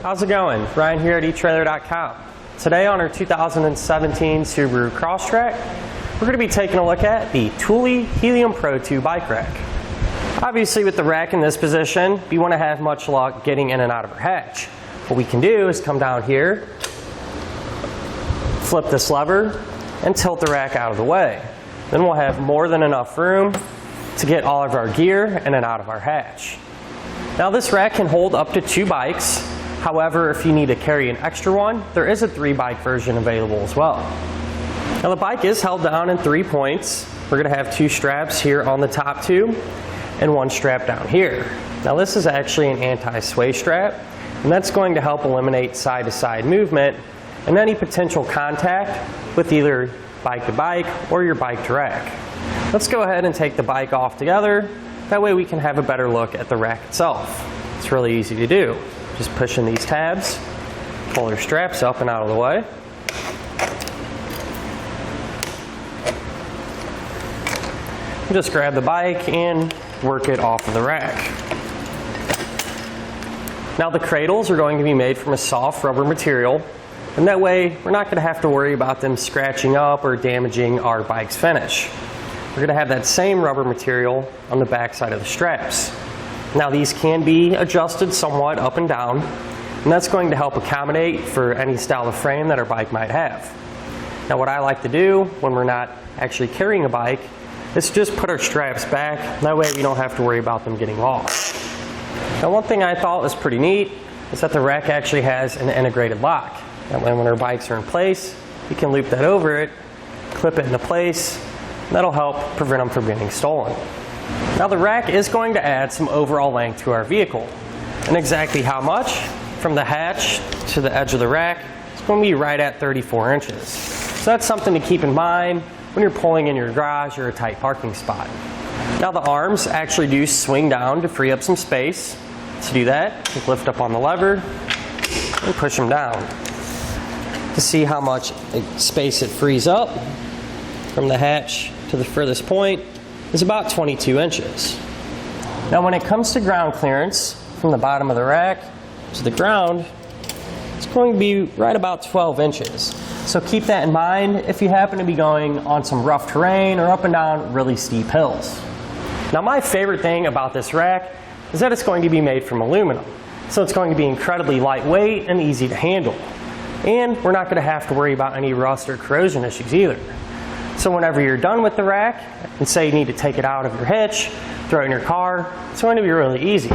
How's it going? Ryan here at etrailer.com. Today on our 2017 Subaru Crosstrek, we're going to be taking a look at the Thule Helium Pro 2 bike rack. Obviously with the rack in this position, we want to have much luck getting in and out of our hatch. What we can do is come down here, flip this lever, and tilt the rack out of the way. Then we'll have more than enough room to get all of our gear in and out of our hatch. Now this rack can hold up to 2 bikes. However, if you need to carry an extra one, there is a 3-bike version available as well. Now the bike is held down in 3 points. We're going to have 2 straps here on the top tube and 1 strap down here. Now this is actually an anti-sway strap, and that's going to help eliminate side-to-side movement and any potential contact with either bike-to-bike or your bike-to-rack. Let's go ahead and take the bike off together. That way we can have a better look at the rack itself. It's really easy to do. Just pushing these tabs, pull your straps up and out of the way. And just grab the bike and work it off of the rack. Now the cradles are going to be made from a soft rubber material, and that way we're not going to have to worry about them scratching up or damaging our bike's finish. We're going to have that same rubber material on the back side of the straps. Now these can be adjusted somewhat up and down, and that's going to help accommodate for any style of frame that our bike might have. Now what I like to do when we're not actually carrying a bike is just put our straps back. That way we don't have to worry about them getting lost. Now one thing I thought was pretty neat is that the rack actually has an integrated lock. That way when our bikes are in place, you can loop that over it, clip it into place, and that'll help prevent them from getting stolen. Now the rack is going to add some overall length to our vehicle, and exactly how much from the hatch to the edge of the rack is going to be right at 34 inches. So that's something to keep in mind when you're pulling in your garage or a tight parking spot. Now the arms actually do swing down to free up some space. To do that, you lift up on the lever and push them down. To see how much space it frees up from the hatch to the furthest point is about 22 inches. Now when it comes to ground clearance from the bottom of the rack to the ground, it's going to be right about 12 inches. So keep that in mind if you happen to be going on some rough terrain or up and down really steep hills. Now my favorite thing about this rack is that it's going to be made from aluminum. So it's going to be incredibly lightweight and easy to handle. And we're not going to have to worry about any rust or corrosion issues either. So whenever you're done with the rack, and say you need to take it out of your hitch, throw it in your car, it's going to be really easy.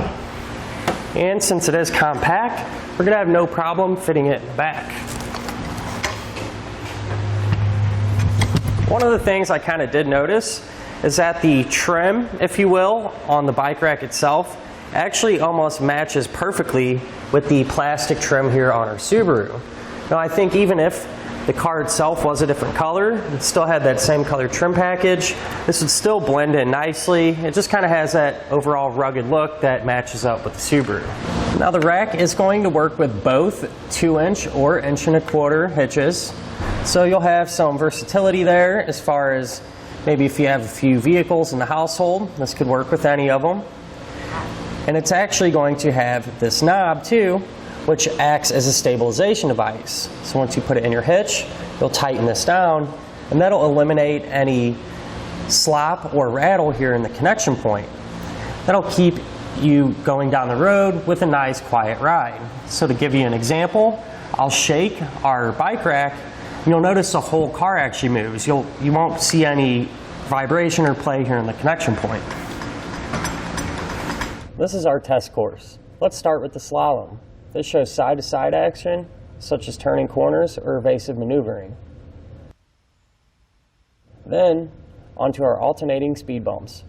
And since it is compact, we're going to have no problem fitting it in the back. One of the things I kind of did notice is that the trim, if you will, on the bike rack itself actually almost matches perfectly with the plastic trim here on our Subaru. Now I think even if the car itself was a different color, it still had that same color trim package, this would still blend in nicely. It just kind of has that overall rugged look that matches up with the Subaru. Now the rack is going to work with both 2-inch or 1.25-inch hitches. So you'll have some versatility there as far as maybe if you have a few vehicles in the household, this could work with any of them. And it's actually going to have this knob too, which acts as a stabilization device. So once you put it in your hitch, you'll tighten this down, and that'll eliminate any slop or rattle here in the connection point. That'll keep you going down the road with a nice quiet ride. So to give you an example, I'll shake our bike rack, and you'll notice the whole car actually moves. You won't see any vibration or play here in the connection point. This is our test course. Let's start with the slalom. This shows side-to-side action, such as turning corners or evasive maneuvering. Then, onto our alternating speed bumps.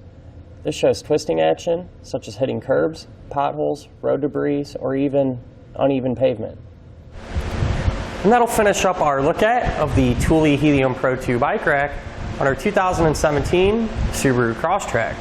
This shows twisting action, such as hitting curbs, potholes, road debris, or even uneven pavement. And that'll finish up our look at of the Thule Helium Pro 2 bike rack on our 2017 Subaru Crosstrek.